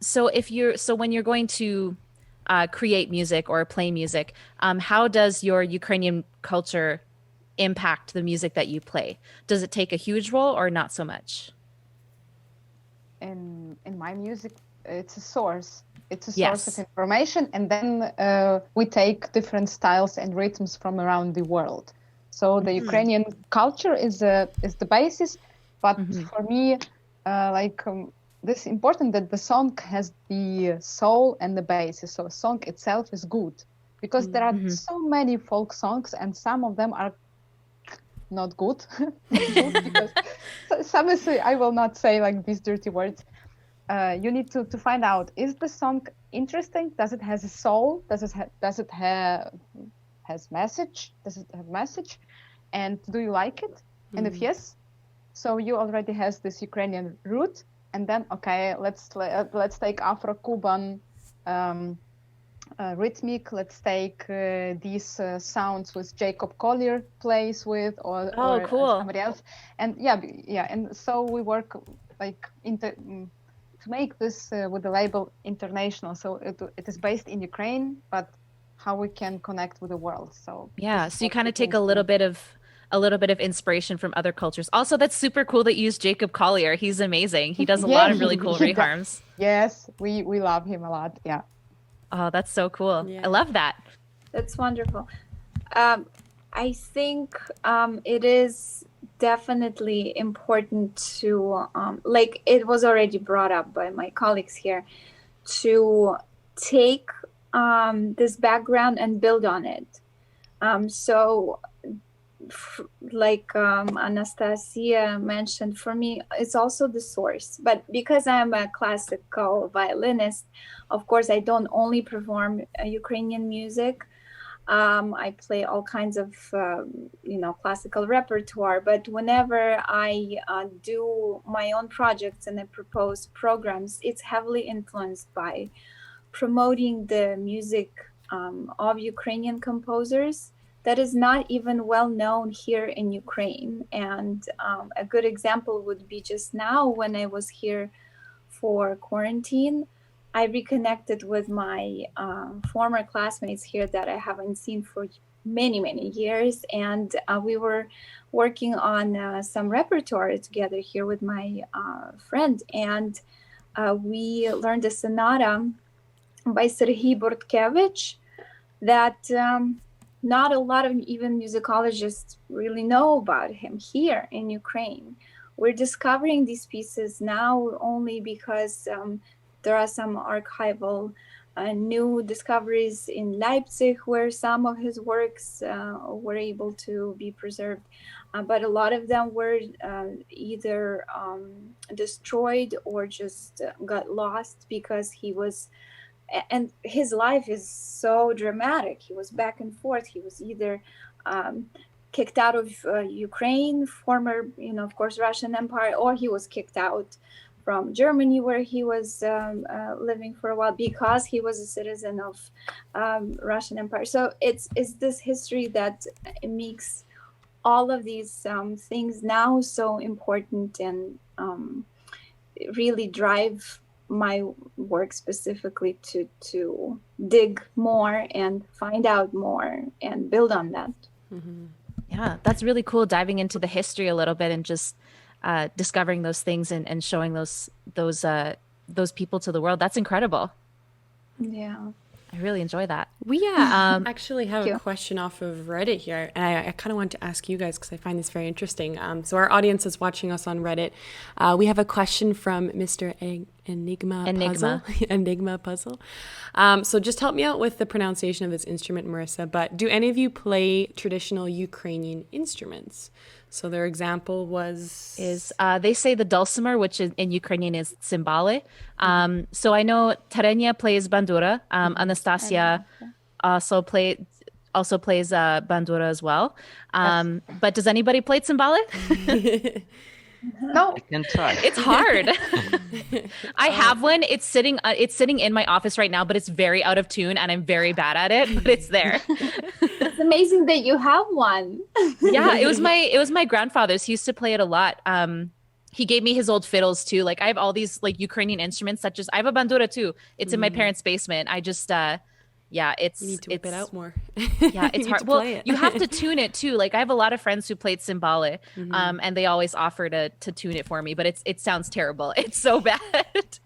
So when you're going to create music or play music, how does your Ukrainian culture impact the music that you play? Does it take a huge role or not so much? In my music, it's a source. It's a source of Yes. information, and then we take different styles and rhythms from around the world. So the Ukrainian culture is the basis, but for me, this important that the song has the soul and the basis. So a song itself is good because there are so many folk songs, and some of them are not good. Good because some is, I will not say like these dirty words. You need to find out, is the song interesting? Does it has a soul? Does it have has message? Does it have message? And do you like it? And if yes, so you already has this Ukrainian root. And then okay, let's take Afro-Cuban rhythmic. Let's take these sounds with Jacob Collier plays with, or Cool. somebody else. And yeah, and so we work like to make this with the label international. So it is based in Ukraine, but how we can connect with the world. So Yeah, so you kind of take a little bit of inspiration from other cultures. Also, that's super cool that you use Jacob Collier. He's amazing. He does a lot of really cool reharms. Yes, we love him a lot. Yeah. Oh, that's so cool. Yeah. I love that. That's wonderful. I think it is definitely important to, like it was already brought up by my colleagues here, to take this background and build on it. Like Anastasia mentioned, for me, it's also the source. But because I'm a classical violinist, of course, I don't only perform Ukrainian music. I play all kinds of, classical repertoire. But whenever I do my own projects and I propose programs, it's heavily influenced by promoting the music of Ukrainian composers that is not even well known here in Ukraine. And a good example would be just now when I was here for quarantine, I reconnected with my former classmates here that I haven't seen for many, many years. And we were working on some repertoire together here with my friend. And we learned a sonata by Serhiy Bortkevich that not a lot of even musicologists really know about him here in Ukraine. We're discovering these pieces now only because there are some archival new discoveries in Leipzig where some of his works were able to be preserved. But a lot of them were either destroyed or just got lost because he was, and his life is so dramatic. He was back and forth. He was either kicked out of Ukraine, former, of course, Russian Empire, or he was kicked out from Germany, where he was living for a while because he was a citizen of Russian Empire. So it's this history that makes all of these things now so important and really drive my work specifically to dig more and find out more and build on that. Mm-hmm. Yeah, that's really cool, diving into the history a little bit and just discovering those things and showing those people to the world. That's incredible. Yeah. I really enjoy that. We actually have a question off of Reddit here, and I kind of want to ask you guys because I find this very interesting. So our audience is watching us on Reddit. We have a question from Mr. Enigma Puzzle. So just help me out with the pronunciation of this instrument, Marissa. But do any of you play traditional Ukrainian instruments? So their example is they say the dulcimer, which in Ukrainian is cymbale. So I know Terenia plays bandura. Anastasia also plays bandura as well. But does anybody play cymbale? No, I can try. It's hard. I have one. It's sitting in my office right now, but it's very out of tune and I'm very bad at it, but it's there. It's amazing that you have one. Yeah, it was my grandfather's. He used to play it a lot. he gave me his old fiddles too. Like I have all these like Ukrainian instruments such as I have a bandura too. It's in my parents' basement. I just yeah, You need to whip it out more. Yeah, it's You need hard. to Well, play it. you have to tune it too. Like I have a lot of friends who played cymbale, and they always offer to tune it for me, but it sounds terrible. It's so bad.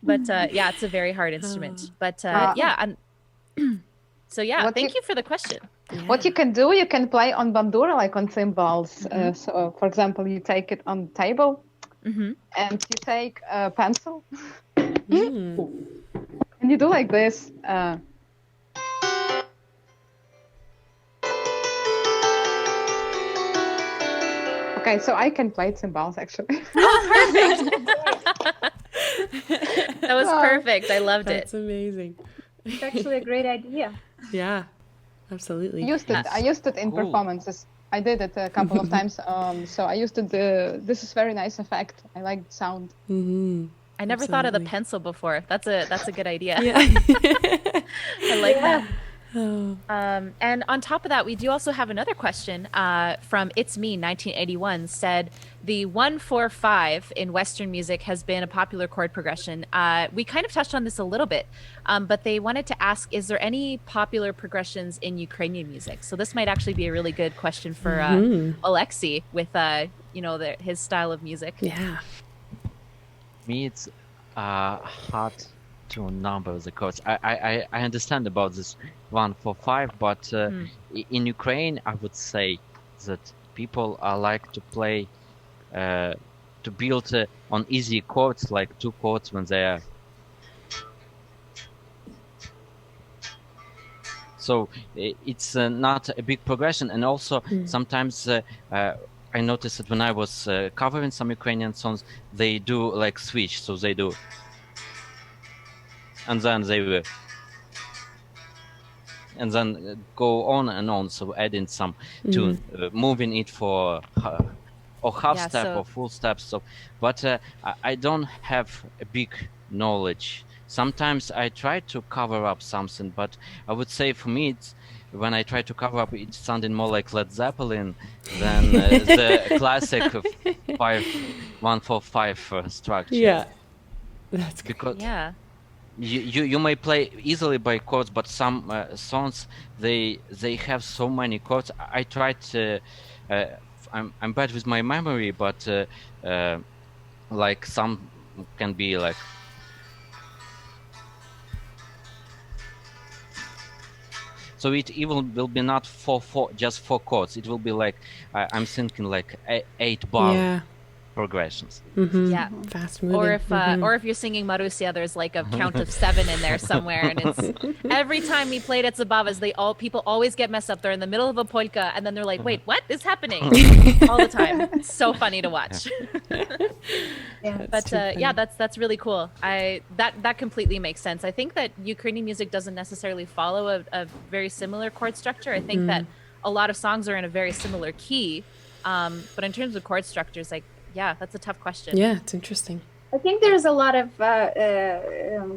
But yeah, it's a very hard instrument. But yeah, so yeah, thank you for the question. What you can do, you can play on bandura like on cymbals. So, for example, you take it on the table, and you take a pencil, and you do like this. Okay, so I can play cymbals actually. That was perfect. I loved it. That's amazing. It's actually a great idea. Yeah, absolutely. I used it in performances. I did it a couple of times. So I used it. This is very nice effect. I like the sound. I never thought of the pencil before. That's a good idea. Yeah. I like that. And on top of that, we do also have another question from It's Me 1981 said the 1-4-5 in Western music has been a popular chord progression. We kind of touched on this a little bit, but they wanted to ask, is there any popular progressions in Ukrainian music? So this might actually be a really good question for Alexei with his style of music. Yeah. Me, it's hard to number the chords. I understand about this 1-4-5, but in Ukraine, I would say that people like to play, to build on easy chords, like 2 chords when they are. So it's not a big progression, and also sometimes I noticed that when I was covering some Ukrainian songs, they do like switch, so they do, and then they will, and then go on and on. So adding some tune, moving it for or half step or full step. So, but I don't have a big knowledge. Sometimes I try to cover up something, but I would say for me it's. When I try to cover up, it's sounding more like Led Zeppelin than the classic 1-4-5 structure. Yeah, that's good. Because you may play easily by chords, but some songs they have so many chords. I tried to. I'm bad with my memory, but like some can be like. So it even will be not just 4 chords. It will be like I'm thinking like 8 bar progressions. Yeah, fast moving. Or if you're singing Marussia, there's like a count of 7 in there somewhere, and it's every time we played at Zabavas, people always get messed up. They're in the middle of a polka, and then they're like, "Wait, what is happening?" all the time. It's so funny to watch. That's really cool. That completely makes sense. I think that Ukrainian music doesn't necessarily follow a very similar chord structure. I think that a lot of songs are in a very similar key, but in terms of chord structures, like. Yeah, that's a tough question. Yeah, it's interesting. I think there's a lot of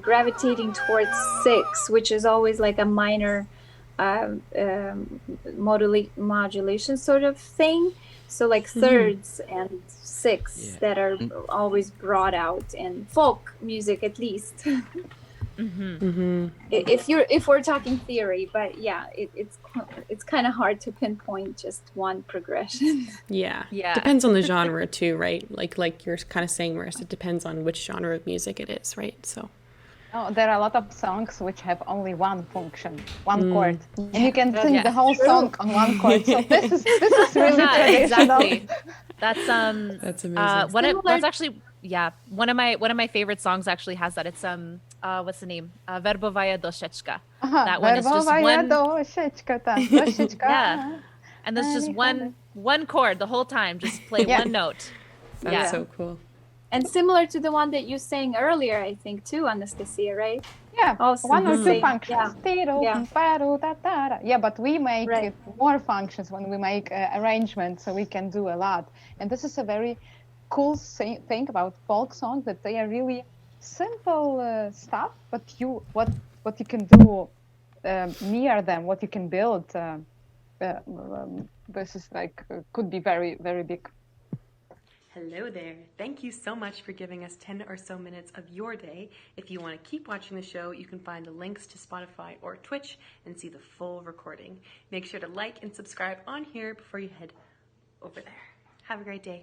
gravitating towards 6, which is always like a minor modulation sort of thing. So like thirds and 6 that are always brought out in folk music, at least. If we're talking theory, but yeah, it's kind of hard to pinpoint just one progression. Yeah. Depends on the genre too, right? Like you're kind of saying, Marissa, it depends on which genre of music it is, right? So. Oh, there are a lot of songs which have only one function, one chord, and you can sing the whole song on one chord. So this is really traditional. Exactly. That's amazing. That's actually one of my favorite songs actually has that. It's what's the name? Verbovaya doshechka. That one is just one. Yeah, and that's just one chord the whole time. Just play one note. That's so cool. And similar to the one that you sang earlier, I think too, Anastasia, right? Yeah, also one or 2 functions. Yeah, But we make it more functions when we make arrangements, so we can do a lot. And this is a very cool thing about folk songs, that they are really simple stuff, but what you can do near them, what you can build, this is like could be very, very big. Hello there. Thank you so much for giving us 10 or so minutes of your day. If you want to keep watching the show, you can find the links to Spotify or Twitch and see the full recording. Make sure to like and subscribe on here before you head over there. Have a great day.